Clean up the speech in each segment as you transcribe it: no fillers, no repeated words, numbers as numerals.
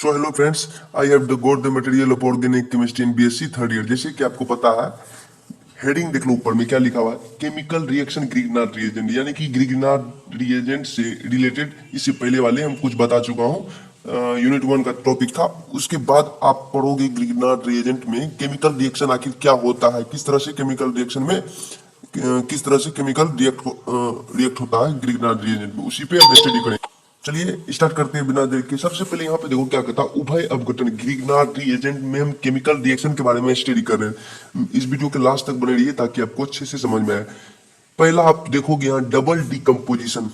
So hello friends, I have got the material of organic chemistry in BSc third year. जैसे कि आपको पता है, हेडिंग देख लो ऊपर में क्या लिखा हुआ है, केमिकल रिएक्शन ग्रिग्नार्ड रिएजेंट, यानी कि ग्रिग्नार्ड रिएजेंट से रिलेटेड इससे पहले वाले हम कुछ बता चुका हूँ। यूनिट 1 का टॉपिक था। उसके बाद आप पढ़ोगे ग्रिग्नार्ड रिएजेंट में केमिकल रिएक्शन आखिर क्या होता है, किस तरह से केमिकल रिएक्शन में किस तरह से केमिकल रिएक्ट होता है ग्रिग्नार्ड रिएजेंट में, उसी पे हम स्टडी करेंगे। चलिए स्टार्ट करते हैं बिना देर के। सबसे पहले यहाँ पे देखो क्या कहता है, उभय अपघटन ग्रिग्नार्ड रिएजेंट में हम केमिकल रिएक्शन के बारे में स्टडी कर रहे हैं। इस वीडियो के लास्ट तक बने रहिए ताकि आपको अच्छे से समझ में आए। पहला आप देखोगे यहाँ डबल डिकम्पोजिशन।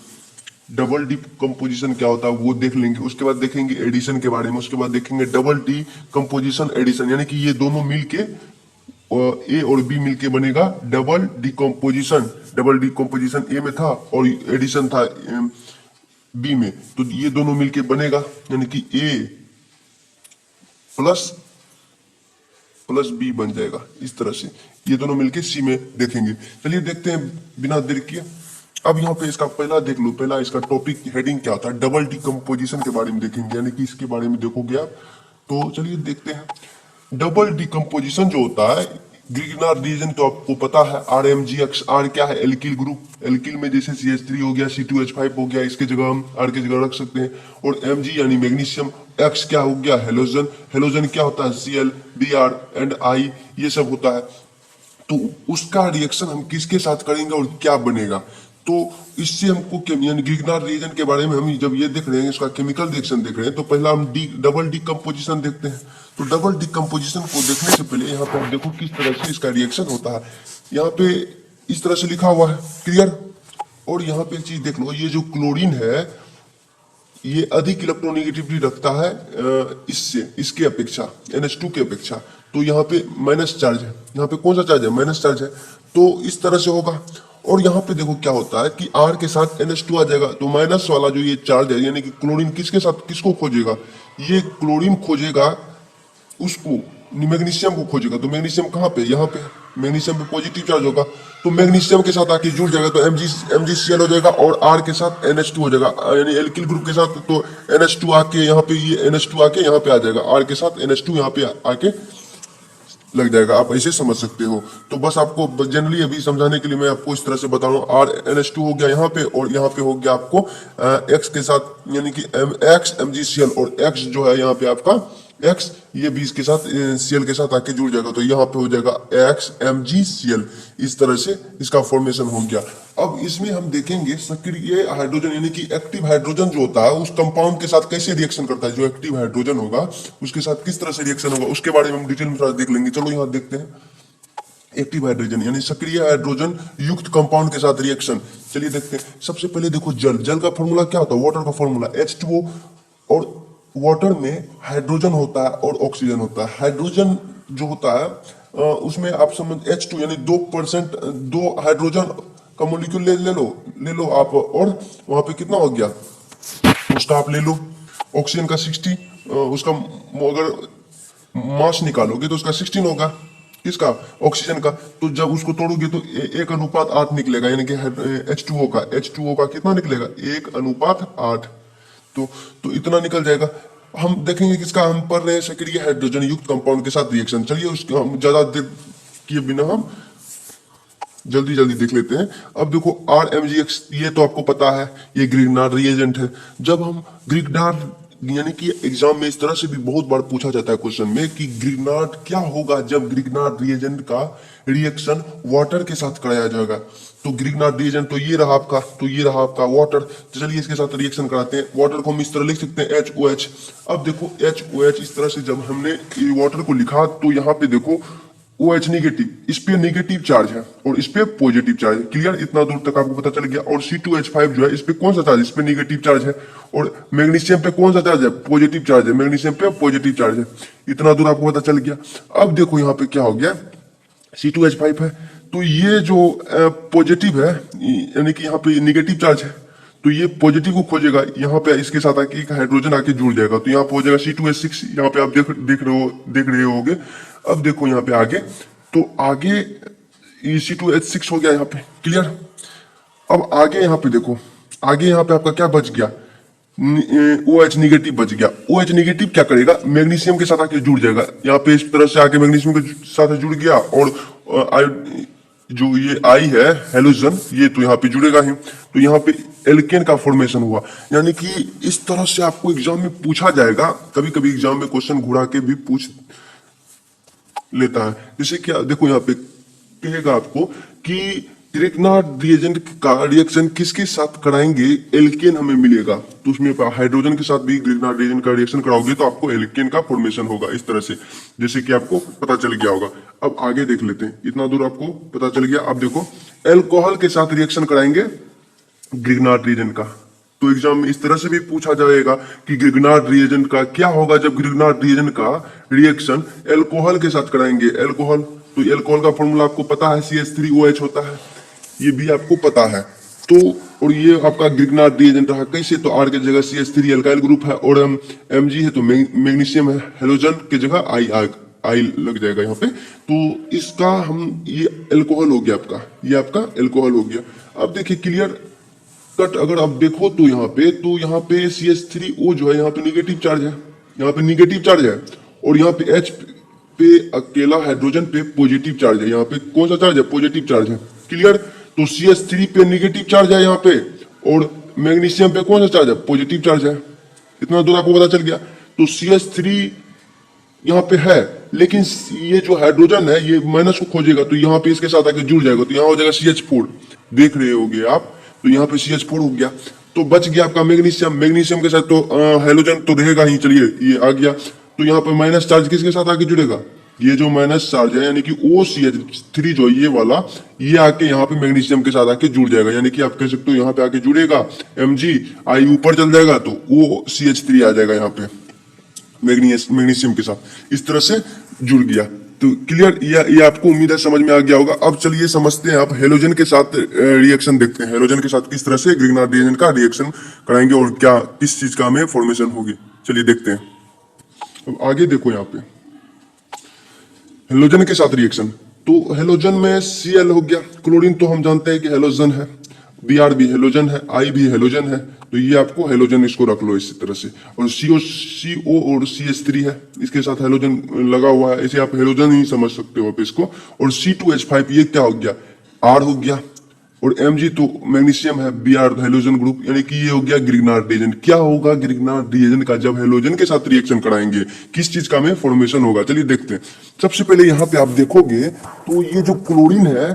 डबल डिकम्पोजिशन क्या होता है वो देख लेंगे। उसके बाद देखेंगे एडिशन के बारे में। उसके बाद देखेंगे डबल डिकम्पोजिशन एडिशन, यानी कि ये दोनों मिलके ए और बी मिलके बनेगा डबल डिकम्पोजिशन। डबल डिकम्पोजिशन ए में था और एडिशन था बी में, तो ये दोनों मिलके बनेगा, यानी कि ए प्लस प्लस बी बन जाएगा। इस तरह से ये दोनों मिलके सी में देखेंगे। चलिए देखते हैं बिना देर किए। अब यहाँ पे इसका पहला देख लो, पहला इसका टॉपिक हेडिंग क्या होता है, डबल डिकम्पोजिशन के बारे में देखेंगे, यानी कि इसके बारे में देखोगे आप। तो चलिए देखते हैं। डबल डिकम्पोजिशन जो होता है ग्रिग्नार्ड रिएजेंट, तो आपको पता है RMgX। आर क्या है, एल्किल ग्रुप। एल्किल में जैसे CH3 हो गया, C2H5 हो गया, इसके जगह हम आर की जगह रख सकते हैं। और Mg यानी मैग्नीशियम। X क्या हो गया, हेलोजन। हेलोजन क्या होता है, Cl, Br एंड I, ये सब होता है। तो उसका रिएक्शन हम किसके साथ करेंगे और क्या बनेगा, तो इससे हमको यानी ग्रिग्नार्ड रिएजेंट के बारे में हम जब ये देख रहे हैं, इसका केमिकल रिएक्शन देख रहे हैं, तो पहला हम डबल डिकम्पोजिशन देखते हैं। तो डबल डिकम्पोजिशन को देखने से पहले यहाँ पे देखो किस तरह से इसका रिएक्शन होता है। यहाँ पे इस तरह से लिखा हुआ है, क्लियर। और यहाँ पे एक चीज देख लो, ये जो क्लोरीन है ये अधिक इलेक्ट्रोनेगेटिविटी रखता है इससे, इसके अपेक्षा, NH2 के अपेक्षा। तो यहाँ पे माइनस चार्ज है, यहाँ पे कौन सा चार्ज है, माइनस चार्ज है। तो इस तरह से होगा। और यहाँ पे देखो क्या होता है कि R के साथ NH2 आ जाएगा, तो माइनस वाला जो ये चार्ज है, यानी कि क्लोरीन किसके साथ किसको खोजेगा, ये क्लोरीन खोजेगा उसको, मैग्नीशियम को खोजेगा। तो मैग्नीशियम कहाँ पे, यहाँ पे मैग्नीशियम पे पॉजिटिव चार्ज होगा, तो मैग्नीशियम के साथ आके जुड़ जाएगा, तो MgCl हो जाएगा और R के साथ NH2 हो जाएगा, यानी एल्किल ग्रुप के साथ। तो NH2 आके यहाँ पे, ये NH2 आके यहाँ पे आ जाएगा, R के साथ NH2 यहाँ पे आके लग जाएगा। आप ऐसे समझ सकते हो। तो बस आपको जनरली अभी समझाने के लिए मैं आपको इस तरह से बता रहा हूँ। RNH2 हो गया यहाँ पे, और यहाँ पे हो गया आपको X के साथ, यानी कि X MgCl, और X जो है यहाँ पे आपका X, ये भी इसके साथ Cl के साथ आके जुड़ जाएगा, तो यहाँ पे हो जाएगा X MgCl। इस तरह से इसका फॉर्मेशन हो गया। अब इसमें हम देखेंगे सक्रिय हाइड्रोजन, यानी कि एक्टिव हाइड्रोजन जो होता है उस कंपाउंड के साथ कैसे रिएक्शन करता है। जो एक्टिव हाइड्रोजन होगा उसके साथ किस तरह से रिएक्शन होगा, उसके बारे में हम डिटेल में थोड़ा देख लेंगे। चलो यहाँ देखते हैं। एक्टिव हाइड्रोजन यानी सक्रिय हाइड्रोजन युक्त कंपाउंड के साथ रिएक्शन। चलिए देखते हैं। सबसे पहले देखो जल। जल का फॉर्मूला क्या होता है, वाटर का फॉर्मूला H2O। और वाटर में हाइड्रोजन होता है और ऑक्सीजन होता है। हाइड्रोजन जो होता है उसमें आप समझ H2 यानी 2%, 2 हाइड्रोजन का मोलिक्यूल ले लो आप, और वहां पे कितना हो गया उसका आप ले लो। ऑक्सीजन का 60, उसका अगर मास निकालोगे तो उसका 16 होगा, किसका, ऑक्सीजन का। तो जब उसको तोड़ोगे तो 1:8 निकलेगा, यानी कि H2O का कितना निकलेगा, 1:8। तो इतना निकल जाएगा। हम देखेंगे किसका, हम पढ़ रहे हैं सक्रिय हाइड्रोजन युक्त कंपाउंड के साथ रिएक्शन। चलिए उसको हम ज्यादा देर किए बिना हम जल्दी जल्दी देख लेते हैं। अब देखो RMgX, ये तो आपको पता है ये ग्रिग्नार्ड रिएजेंट है। जब हम ग्रिग्नार्ड, यानी कि एग्जाम में इस तरह से भी बहुत बार पूछा जाता है क्वेश्चन में कि ग्रिग्नार्ड क्या होगा जब ग्रिग्नार्ड रिएजेंट का रिएक्शन वाटर के साथ कराया जाएगा। तो ग्रिग्नार्ड रिएजेंट तो ये रहा आपका, वाटर। तो चलिए इसके साथ रिएक्शन कराते हैं। वाटर को हम इस तरह लिख सकते हैं HOH। अब देखो HOH इस तरह से जब हमने वाटर को लिखा, तो यहाँ पे देखो OH निगेटिव, इस पे नेगेटिव चार्ज है और इस पे पॉजिटिव चार्ज है। क्लियर, इतना दूर तक आपको पता चल गया। और C2H5 जो है, इस पे कौन सा चार्ज, इस पे नेगेटिव चार्ज है। और मैग्नीशियम पे कौन सा चार्ज है, पॉजिटिव चार्ज है। मैग्नीशियम पे पॉजिटिव चार्ज है। इतना दूर आपको पता चल गया। अब देखो यहाँ पे क्या हो गया, C2H5 है, तो ये जो पॉजिटिव है, यानी कि यहाँ पे नेगेटिव चार्ज है, तो ये पॉजिटिव को खोजेगा। यहाँ पे इसके साथ आके एक हाइड्रोजन आके जुड़ जाएगा, तो यहाँ पे हो जाएगा C2H6। यहाँ पे आप देख रहे होगे। अब देखो यहाँ पे आगे, तो आगे ये C2H6 हो गया यहाँ पे, क्लियर। अब आगे यहाँ पे देखो, आगे यहाँ पे आपका क्या बच गया, ओ एच निगेटिव बच गया। ओ एच निगेटिव क्या करेगा, मैग्नीशियम के साथ आके जुड़ जाएगा, यहाँ पे इस तरह से आके मैग्नीशियम के साथ जुड़ गया, और जो ये आई है हेलोजन, ये तो यहाँ पे जुड़ेगा ही, तो यहाँ पे एल्केन का फॉर्मेशन हुआ। यानी कि इस तरह से आपको एग्जाम में पूछा जाएगा, कभी कभी एग्जाम में क्वेश्चन घुरा के भी पूछ लेता है। जैसे क्या देखो, यहाँ पे कहेगा आपको कि ग्रिग्नार्ड रिएजेंट का रिएक्शन किसके साथ कराएंगे, एल्केन हमें मिलेगा, तो उसमें हाइड्रोजन के साथ भी ग्रिग्नार्ड रिएजेंट का रिएक्शन कराओगे तो आपको एल्केन का फॉर्मेशन होगा इस तरह से, जैसे कि आपको पता चल गया होगा। अब आगे देख लेते हैं, इतना दूर आपको पता चल गया। अब देखो, एल्कोहल के साथ रिएक्शन कराएंगे ग्रिग्नार्ड रिएजेंट का, तो एग्जाम में इस तरह से भी पूछा जाएगा कि ग्रिग्नार्ड रिएजेंट का क्या होगा जब ग्रिग्नार्ड रिएजेंट का रिएक्शन एल्कोहल के साथ कराएंगे। एल्कोहल, तो एल्कोहल का फॉर्मूला आपको पता है, CH3OH होता है, ये भी आपको पता है। तो और ये आपका ग्रिग्नार्ड रिएजेंट रहा कैसे, तो R की जगह CH3 एल्काइल ग्रुप है, और Mg है तो मैग्नीशियम है, हेलोजन की जगह आई लग जाएगा यहाँ पे, तो इसका हम ये एल्कोहल हो गया आपका, ये आपका एल्कोहल हो गया। अब देखिए क्लियर कट, अगर आप देखो तो यहाँ पे CH3O जो है यहाँ पे निगेटिव चार्ज है, यहाँ पे निगेटिव चार्ज है, और यहाँ पे H पे अकेला हाइड्रोजन पे पॉजिटिव चार्ज है। यहाँ पे कौन सा चार्ज है, पॉजिटिव चार्ज है। क्लियर, तो CH3 पे निगेटिव चार्ज है यहाँ पे, और मैग्नीशियम पे कौन सा चार्ज है, पॉजिटिव चार्ज है। इतना दूर आपको पता चल गया। तो CH3 यहाँ पे है, लेकिन ये जो हाइड्रोजन है ये माइनस को खोजेगा, तो यहाँ पे इसके साथ आके जुड़ जाएगा, तो यहाँ हो जाएगा CH4, देख रहे होगे आप, तो यहाँ पे CH4 हो गया, तो बच गया आपका मैग्नीशियम। मैग्नीशियम के साथ तो हाइड्रोजन तो रहेगा ही, चलिए ये आ गया, तो यहाँ पे माइनस चार्ज किसके साथ आके जुड़ेगा, ये जो माइनस चार्ज है यानी कि OCH3 जो ये वाला, ये आके यहाँ पे मैग्नीशियम के साथ आके जुड़ जाएगा, यानी कि आप कह सकते हो यहाँ पे आके जुड़ेगा, Mg आई ऊपर चल जाएगा तो OCH3 आ जाएगा यहाँ पे मैग्नीशियम के साथ, इस तरह से जुड़ गया। तो क्लियर, ये आपको उम्मीद है समझ में आ गया होगा। अब चलिए समझते हैं, आप हेलोजन के साथ रिएक्शन देखते हैं, हेलोजन के साथ किस तरह से ग्रिग्नार्ड रिएजेंट का रिएक्शन कराएंगे और क्या किस चीज का हमें फॉर्मेशन होगी, चलिए देखते हैं। अब आगे देखो, यहाँ पे हेलोजन के साथ रिएक्शन, तो हेलोजन में Cl हो गया, क्लोरीन तो हम जानते हैं कि हेलोजन है, Br भी हेलोजन है, I भी हेलोजन है, तो ये आपको हेलोजन इसको रख लो इसी तरह से, और CO और CH3 है, इसके साथ हेलोजन लगा हुआ है, इसे आप हेलोजन ही समझ सकते हो आप इसको। और C2H5 ये क्या हो गया, R हो गया, और Mg तो मैग्नीशियम है, Br हेलोजन ग्रुप, यानी कि ये हो गया ग्रिग्नार्ड रिएजेंट। क्या होगा ग्रिग्नार्ड रिएजेंट का जब हेलोजन के साथ रिएक्शन कराएंगे, किस चीज का में फॉर्मेशन होगा, चलिए देखते हैं। सबसे पहले यहाँ पे आप देखोगे तो ये जो क्लोरीन है,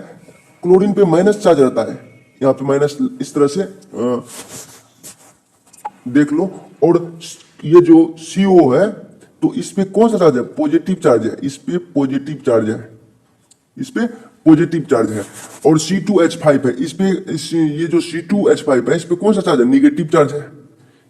क्लोरीन पे माइनस चार्ज रहता है, यहाँ पे माइनस इस तरह से देख लो, और ये जो CO है तो इस पे कौन सा चार्ज है, पॉजिटिव चार्ज है, इस पे पॉजिटिव चार्ज है, इस पे पॉजिटिव चार्ज है। और C2H5 है, ये जो C2H5 है इस पे कौन सा चार्ज है, निगेटिव चार्ज है,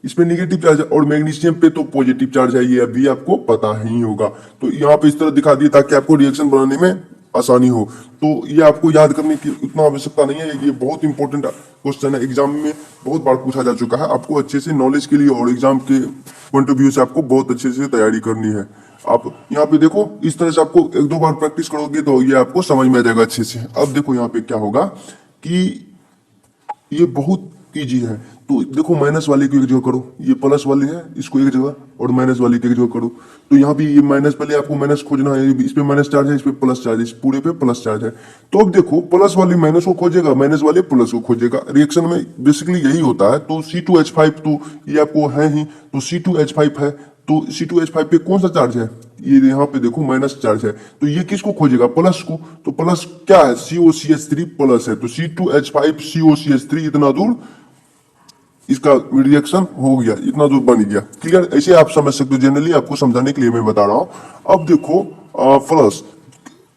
इस पे निगेटिव चार्ज है, और मैग्नीशियम पे तो पॉजिटिव चार्ज है, ये अभी आपको पता ही होगा। तो यहाँ पे इस तरह दिखा दिया ताकि आपको रिएक्शन बनाने में आसानी हो, तो ये आपको याद करने की उतना आवश्यकता नहीं है, ये बहुत इंपॉर्टेंट क्वेश्चन है, एग्जाम में बहुत बार पूछा जा चुका है, आपको अच्छे से नॉलेज के लिए और एग्जाम के पॉइंट ऑफ व्यू से आपको बहुत अच्छे से तैयारी करनी है। आप यहाँ पे देखो, इस तरह से आपको एक दो बार प्रैक्टिस करोगे तो ये आपको समझ में आ जाएगा अच्छे से। अब देखो यहाँ पे क्या होगा कि ये बहुत इजी है, तो देखो माइनस वाले को एक जगह करो, ये प्लस वाले है इसको एक जगह, और माइनस वाले को एक जगह करो, तो यहाँ भी ये माइनस, पहले आपको माइनस खोजना है, इस पे माइनस चार्ज है, इस पे प्लस चार्ज है, इस पूरे पे प्लस चार्ज है। तो अब देखो प्लस वाले माइनस को खोजेगा, माइनस वाले प्लस को खोजेगा, रिएक्शन में बेसिकली यही होता है। तो C2H5 तो ये आपको है ही, तो C2H5 है, तो C2H5 पे कौन सा चार्ज है, ये यहाँ पे देखो माइनस चार्ज है, तो ये किसको खोजेगा, प्लस को, तो प्लस क्या है, COCH3 प्लस है, तो C2H5 COCH3 इतना दूर इसका रिएक्शन हो गया, इतना दूर बन गया। क्लियर, ऐसे आप समझ सकते हो, जनरली आपको समझाने के लिए मैं बता रहा हूं। अब देखो प्लस,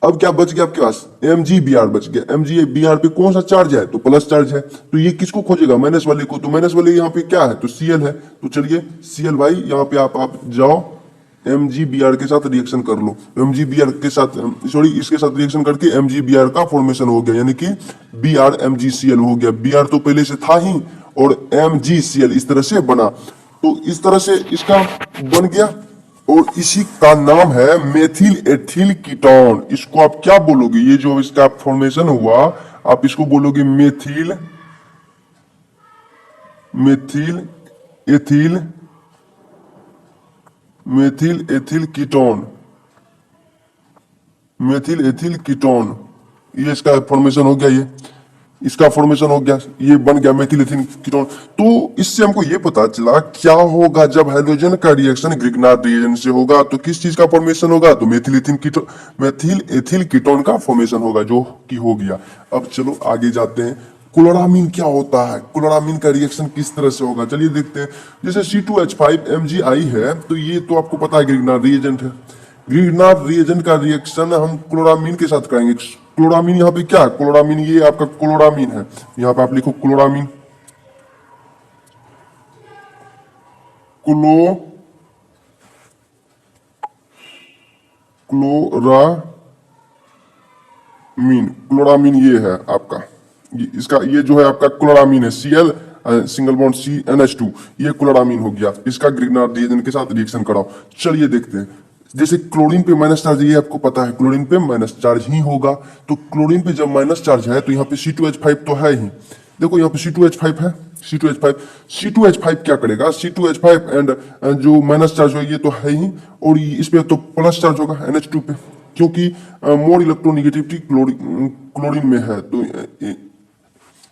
अब क्या बच गया आपके पास, MgBr बच गया, MgBr पे कौन सा चार्ज है, तो प्लस चार्ज है, तो ये किसको खोजेगा, माइनस वाले को, तो माइनस वाले यहाँ पे क्या है, तो Cl है, तो चलिए Cl भाई यहाँ पे आप जाओ, MgBr के साथ रिएक्शन कर लो, MgBr के साथ, सॉरी इसके साथ रिएक्शन करके MgBr का फॉर्मेशन हो गया, यानी कि Br MgCl हो गया, Br तो पहले से था ही, और MgCl इस तरह से बना, तो इस तरह से इसका बन गया, और इसी का नाम है मेथिल एथिल कीटोन। इसको आप क्या बोलोगे, ये जो इसका फॉर्मेशन हुआ आप इसको बोलोगे methyl ethyl methyl ethyl ketone, methyl ethyl ketone, ये इसका फॉर्मेशन हो गया, ये इसका फॉर्मेशन हो गया, ये बन गया मेथिल एथिल कीटोन। तो इससे हमको ये पता चला क्या होगा जब हाइड्रोजन का रिएक्शन ग्रिग्नार्ड रिएजेंट से होगा, तो किस चीज का फॉर्मेशन होगा, तो methyl ethyl ketone, methyl ethyl ketone का फॉर्मेशन होगा, जो कि हो गया। अब चलो आगे जाते हैं, क्लोरामीन क्या होता है, क्लोरामीन का रिएक्शन किस तरह से होगा, चलिए देखते हैं। जैसे C2H5 MgI है, तो ये तो आपको पता है ग्रिग्नार्ड रिएजेंट है। ग्रिग्नार्ड रिएजेंट का रिएक्शन हम क्लोरामीन के साथ करेंगे। क्लोरामीन यहाँ पे क्या है, क्लोरामीन ये आपका क्लोरामीन है, यहाँ पे आप लिखो क्लोरामीन, क्लो क्लोरामीन, क्लोरामीन ये है आपका, इसका ये जो है आपका क्लोरामीन है, Cl सिंगल बॉन्ड CnH2, ये क्लोरामीन हो गया। इसका ग्रिग्नार्ड रिएजेंट के साथ रिएक्शन कराओ। चलिए देखते हैं। जैसे क्लोरीन पे माइनस चार्ज, ये आपको पता है क्लोरीन पे माइनस चार्ज ही होगा, तो क्लोरीन पे जब माइनस चार्ज है तो यहाँ पे C2H5 तो है ही। देखो यहाँ पे C2H5 है, C2H5 क्या करेगा, C2H5 एंड जो माइनस चार्ज हो ये तो है ही, और इस पे तो प्लस चार्ज होगा NH2 पे, क्योंकि मोर इलेक्ट्रोनिगेटिविटी क्लोरीन में है, तो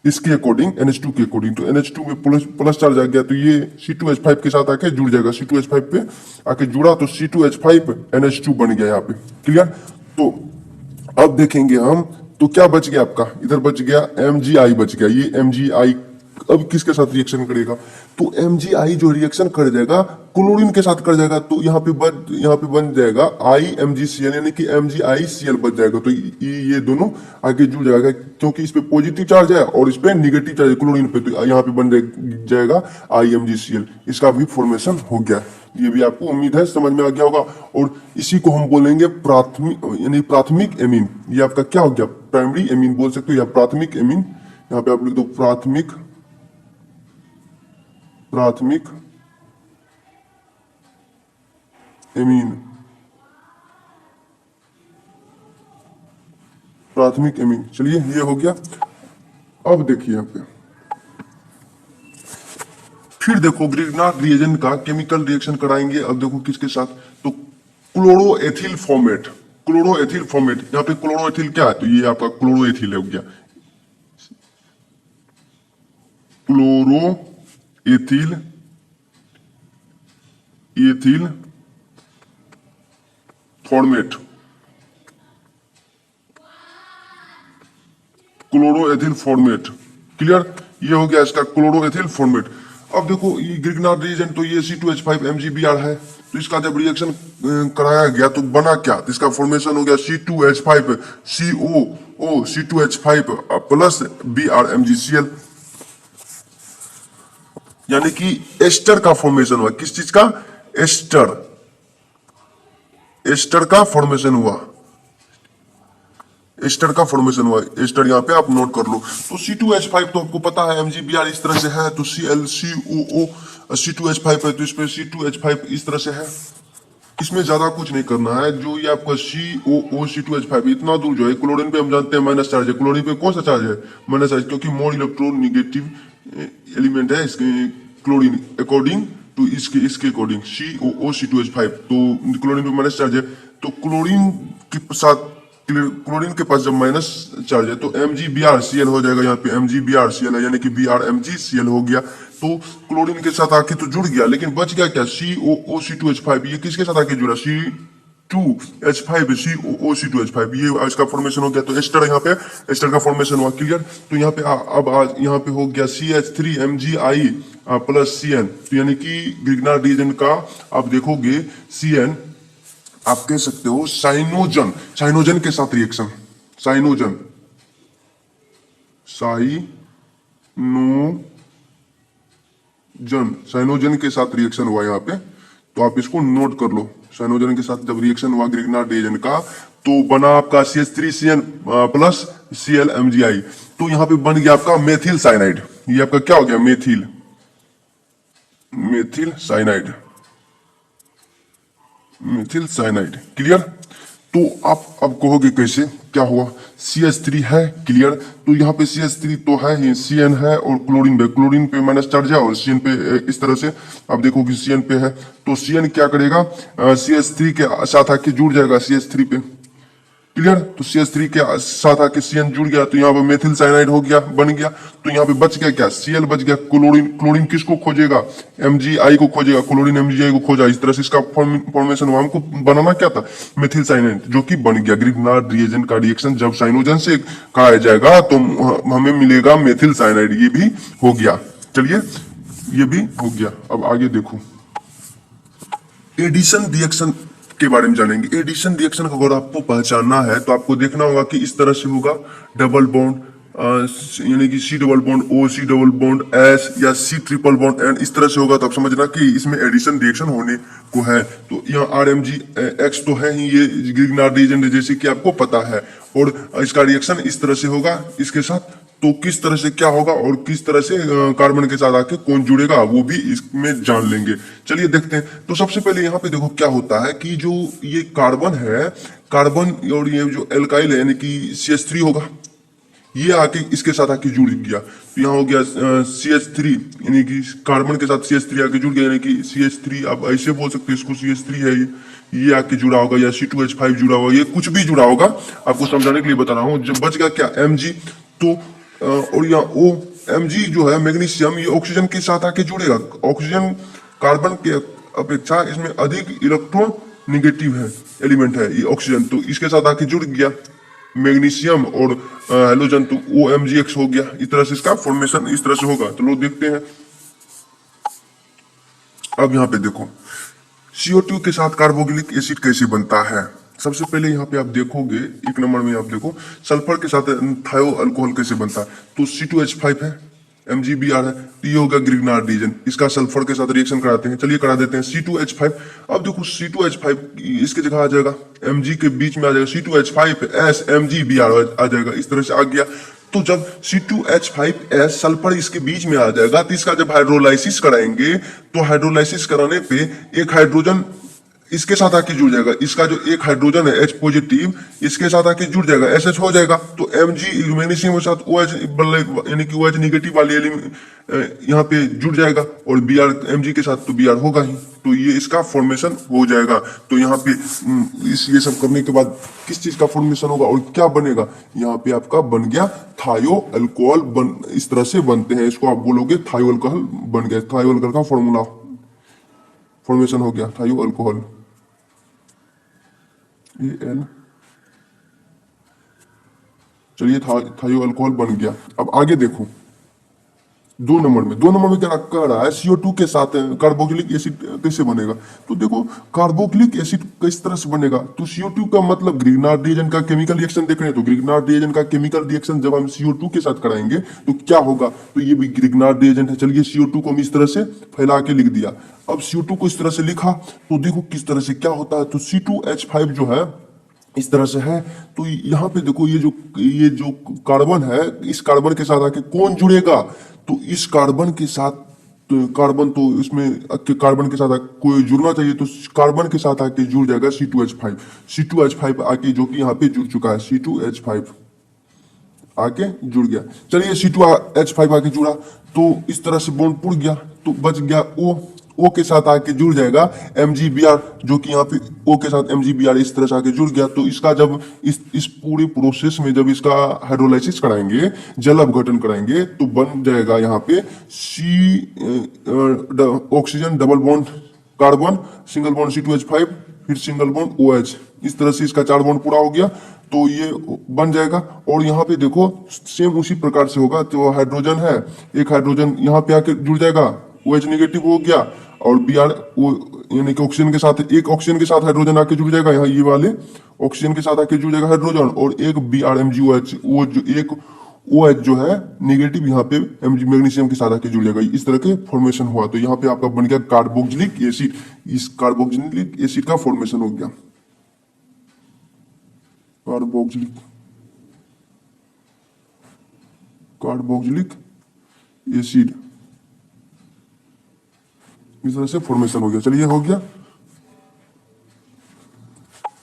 इसके अकॉर्डिंग NH2 के अकॉर्डिंग, तो NH2 में प्लस चार्ज आ गया, तो ये C2H5 के साथ आके जुड़ जाएगा, C2H5 पे आके जुड़ा तो C2H5 NH2 बन गया यहाँ पे। क्लियर। तो अब देखेंगे हम, तो क्या बच गया आपका, इधर बच गया MgI बच गया, ये MgI अब किसके साथ रिएक्शन करेगा, तो MgI जो रिएक्शन कर जाएगा क्लोरीन के साथ कर जाएगा, तो यहाँ पे बन जाएगा IMgCl, यानी कि MgICl बच जाएगा। तो ये दोनों आगे जुड़ जाएगा, क्योंकि इस पे पॉजिटिव चार्ज है और इस पे निगेटिव चार्ज है क्लोरीन पे, तो यहाँ पे बन जाएगा IMgCl, इसका भी फॉर्मेशन हो गया। ये भी आपको उम्मीद है समझ में आ गया होगा। और इसी को हम बोलेंगे प्राथमिक, यानी प्राथमिक एमीन, ये आपका क्या हो गया, प्राइमरी एमीन बोल सकते हो या प्राथमिक एमीन, यहाँ पे आप लिख दो प्राथमिक एमीन, प्राथमिक एमीन। चलिए ये हो गया। अब देखिए यहाँ पे, फिर देखो ग्रिग्नार्ड रिएजेंट का केमिकल रिएक्शन कराएंगे। अब देखो किसके साथ, तो क्लोरोएथिल फॉर्मेट, क्लोरोएथिल फॉर्मेट, यहाँ पे क्लोरोएथिल क्या है, तो ये आपका क्लोरोएथिल हो गया, क्लोरोएथिल एथिल फॉर्मेट, क्लोरोएथिल फॉर्मेट। क्लियर, ये हो गया इसका क्लोरोएथिल फॉर्मेट। अब देखो ये ग्रिग्नार्ड रिएजेंट, तो ये C2H5 MgBr है, तो इसका जब रिएक्शन कराया गया तो बना क्या, तो इसका फॉर्मेशन हो गया C2H5 COO C2H5 plus Br MgCl, यानी कि एस्टर का फॉर्मेशन हुआ। किस चीज का, एस्टर, एस्टर का फॉर्मेशन हुआ, एस्टर का फॉर्मेशन हुआ। एस्टर यहाँ पे आप नोट कर लो। तो C2H5 तो आपको पता है MgBr इस तरह से है, तो ClCOO C2H5 है, तो इस पे C2H5 इस तरह से है। इसमें ज्यादा कुछ नहीं करना है, जो ये आपका COO C2H5 इतना दूर जो है, क्लोरीन पे हम जानते हैं माइनस चार्ज है, क्लोरीन पे कौन सा चार्ज है, माइनस चार्ज, क्योंकि मोर इलेक्ट्रोनिगेटिव एलिमेंट है इसके क्लोरीन अकॉर्डिंग टू इसके अकॉर्डिंग COO C2H5, तो क्लोरीन पे माइनस चार्ज है, तो क्लोरीन के साथ, क्लोरीन के पास जब माइनस चार्ज है तो MgBrCl हो जाएगा, यहाँ पे MgBrCl है, यानी कि BrMgCl हो गया। तो क्लोरीन के साथ आके तो जुड़ गया, लेकिन बच गया क्या, COO C2H5, ये किसके साथ आके जुड़ा, C2H5 COO C2H5, ये इसका फॉर्मेशन हो गया। तो एस्टर, यहाँ पे एस्टर का फॉर्मेशन हुआ। क्लियर। तो यहाँ पे अब आज यहाँ पे हो गया CH3 MgI प्लस Cn, तो यानी कि ग्रिग्नार्ड रिएजेंट का आप देखोगे Cn आप कह सकते हो साइनोजन, साइनोजन के साथ रिएक्शन, साइनोजन, साइनोजन के साथ रिएक्शन हुआ यहाँ पे, तो आप इसको नोट कर लो। साइनोजन के साथ जब रिएक्शन हुआ ग्रिग्नार्ड रिएजेंट का, तो बना आपका CH3Cn प्लस Cl MgI, तो यहाँ पे बन गया आपका मेथिल साइनाइड। ये आपका क्या हो गया, methyl, methyl cyanide, methyl cyanide. Clear. तो आप अब कहोगे कैसे, क्या हुआ, CH3 है क्लियर, तो यहाँ पे CH3 तो है ही, CN है और क्लोरीन पे माइनस चार्ज है और CN पे इस तरह से आप देखो कि CN पे है, तो CN क्या करेगा, CH3 के साथ आके जुड़ जाएगा CH3 पे, क्लियर। तो CH3 के साथ आके CN जुड़ गया तो यहाँ पे मेथिल साइनाइड हो गया, बन गया। तो यहाँ पे बच गया क्या, Cl बच गया। क्लोरीन किसको खोजेगा, MgI को खोजेगा, क्लोरीन MgI को खोजा, इस तरह से इसका फॉर्मेशन हुआ। हमको बनाना क्या था, मेथिल साइनाइड, जो कि बन गया। ग्रिग्नार्ड रिएजेंट का रिएक्शन जब साइनोजन से कहा जाएगा तो हमें मिलेगा मेथिल साइनाइड, ये भी हो गया। चलिए ये भी हो गया। अब आगे देखो, एडिशन रिएक्शन के बारे में जानेंगे। एडिशन रिएक्शन को अगर आपको पहचानना है तो आपको देखना होगा कि इस तरह से होगा, डबल बॉन्ड यानी कि C double bond O, C double bond S या C ट्रिपल बॉन्ड N, इस तरह से होगा तो आप समझना कि इसमें एडिशन रिएक्शन होने को है। तो यहाँ RMgX तो है ही, ये ग्रिग्नार्ड रिएजेंट जैसे कि आपको पता है, और इसका रिएक्शन इस तरह से होगा इसके साथ। तो किस तरह से क्या होगा और किस तरह से कार्बन के साथ आके कौन जुड़ेगा वो भी इसमें जान लेंगे। चलिए देखते हैं। तो सबसे पहले यहाँ पे देखो क्या होता है कि जो ये कार्बन है, कार्बन और ये जो एल्काइल है यानी कि CH3 होगा, ये आके इसके साथ आके जुड़ गया तो यहाँ हो गया CH3, यानी कि कार्बन के साथ CH3 आके जुड़ गया, यानी कि CH3, आप ऐसे बोल सकते हैं इसको CH3 है ये आके जुड़ा होगा, या C2H5 जुड़ा होगा, ये कुछ भी जुड़ा होगा, आपको समझाने के लिए बता रहा हूँ। जब बच गया क्या, Mg, तो और यहाँ O, Mg जो है मैग्नीशियम, ये ऑक्सीजन के साथ आके जुड़ेगा। ऑक्सीजन कार्बन के अपेक्षा इसमें अधिक इलेक्ट्रॉन निगेटिव है एलिमेंट है ये ऑक्सीजन, तो इसके साथ आके जुड़ गया मैग्नीशियम और हेलोजन, तो OMgX हो गया। इस तरह से इसका फॉर्मेशन इस तरह से होगा। तो लोग देखते हैं। अब यहाँ पे देखो CO2 के साथ कार्बोक्सिलिक एसिड कैसे बनता है। सबसे पहले यहाँ पे आप देखोगे, एक नंबर में आप देखो सल्फर के साथ थायो अल्कोहल कैसे बनता है। तो C2H5 है, MgBr है, तो ये होगा ग्रिग्नार्ड रिएजेंट, इसका सल्फर के साथ रिएक्शन कराते हैं। चलिए करा देते हैं। C2H5, अब देखो C2H5 इसके जगह आ जाएगा, Mg के बीच में आ जाएगा C2H5S MgBr आ जाएगा, इस तरह से आ गया। तो जब C2H5S सल्फर इसके बीच में आ जाएगा तो इसका जब हाइड्रोलाइसिस कराएंगे तो हाइड्रोलाइसिस कराने पे एक हाइड्रोजन इसके साथ आके जुड़ जाएगा, इसका जो एक हाइड्रोजन है H पॉजिटिव इसके साथ आके जुड़ जाएगा, SH हो जाएगा। तो Mg मैग्नीशियम के साथ OH यानी कि OH निगेटिव वाले यहाँ पे जुड़ जाएगा, और Br Mg के साथ तो Br होगा ही, तो ये इसका फॉर्मेशन हो जाएगा। तो यहाँ पे ये सब करने के बाद किस चीज का फॉर्मेशन होगा और क्या बनेगा, यहाँ पे आपका बन गया थायो अल्कोहल। इस तरह से बनते हैं, इसको आप बोलोगे थायो अल्कोहल बन गया। थायो अल्कोहल का फॉर्मूला फॉर्मेशन हो गया थायो अल्कोहल, AN। चलिए थायो अल्कोहल बन गया। अब आगे देखो, दो नंबर में क्या कह रहा है, CO2 के साथ कार्बोक्सिलिक एसिड कैसे बनेगा। तो देखो कार्बोक्सिलिक एसिड किस तरह से बनेगा, तो CO2 का मतलब ग्रिग्नार्ड रिएजेंट का केमिकल रिएक्शन देख रहे हैं, तो ग्रिग्नार्ड रिएजेंट का केमिकल रिएक्शन जब हम CO2 के साथ कराएंगे तो क्या होगा, तो ये भी ग्रिग्नार्ड रिएजेंट है। चलिए CO2 को हम इस तरह से फैला के लिख दिया। अब CO2 को इस तरह से लिखा तो देखो किस तरह से क्या होता है, तो C2H5 जो है इस तरह से है। तो यहाँ पे देखो ये जो कार्बन है, इस कार्बन के साथ आके कौन जुड़ेगा, तो इस कार्बन के साथ, तो कार्बन तो इसमें कार्बन के साथ कोई जुड़ना चाहिए, तो कार्बन के साथ आके जुड़ जाएगा C2H5 आके, जो कि यहाँ पे जुड़ चुका है, C2H5 आके जुड़ गया। चलिए C2H5 आके जुड़ा तो इस तरह से बॉन्ड टूट गया, तो बच गया O के साथ आके जुड़ जाएगा MgBr, जो कि यहाँ पे O के साथ MgBr इस तरह से आके जुड़ गया। तो इसका जब इस पूरे प्रोसेस में जब इसका हाइड्रोलाइसिस कराएंगे, जल अपघटन कराएंगे, तो बन जाएगा यहाँ पे oxygen double bond carbon, single bond C2H5, फिर सिंगल बॉन्ड OH, इस तरह से इसका 4 बॉन्ड पूरा हो गया तो ये बन जाएगा। और यहाँ पे देखो सेम उसी प्रकार से होगा, तो हाइड्रोजन है, एक हाइड्रोजन यहाँ पे आके जुड़ जाएगा, OH निगेटिव हो गया, और Br यानी कि ऑक्सीजन के साथ, एक ऑक्सीजन के साथ हाइड्रोजन आके जुड़ जाएगा, यहाँ ये वाले ऑक्सीजन के साथ आके जुड़ जाएगा हाइड्रोजन, और एक BrMgOH, वो जो एक OH जो है निगेटिव यहाँ पे मैग्नीशियम के साथ आके जुड़ जाएगा। इस तरह के फॉर्मेशन हुआ, तो यहाँ पे आपका बन गया कार्बोक्सिलिक एसिड। इस कार्बोक्सिलिक एसिड का फॉर्मेशन हो गया, कार्बोक्सिलिक एसिड, इस तरह से फॉर्मेशन हो गया। चलिए हो गया।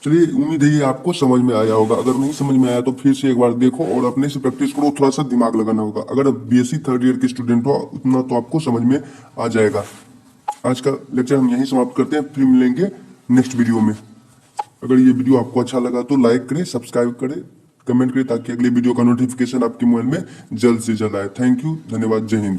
चलिए, उम्मीद है ये आपको समझ में आया होगा। अगर नहीं समझ में आया तो फिर से एक बार देखो और अपने से प्रैक्टिस करो, थोड़ा सा दिमाग लगाना होगा। अगर आप बीएससी थर्ड ईयर के स्टूडेंट हो उतना तो आपको समझ में आ जाएगा। आज का लेक्चर हम यहीं समाप्त करते हैं, फिर मिलेंगे नेक्स्ट वीडियो में। अगर ये वीडियो आपको अच्छा लगा तो लाइक करें, सब्सक्राइब करें, कमेंट करें, ताकि अगले वीडियो का नोटिफिकेशन आपके मोबाइल में जल्द से जल्द आए। थैंक यू, धन्यवाद, जय हिंद।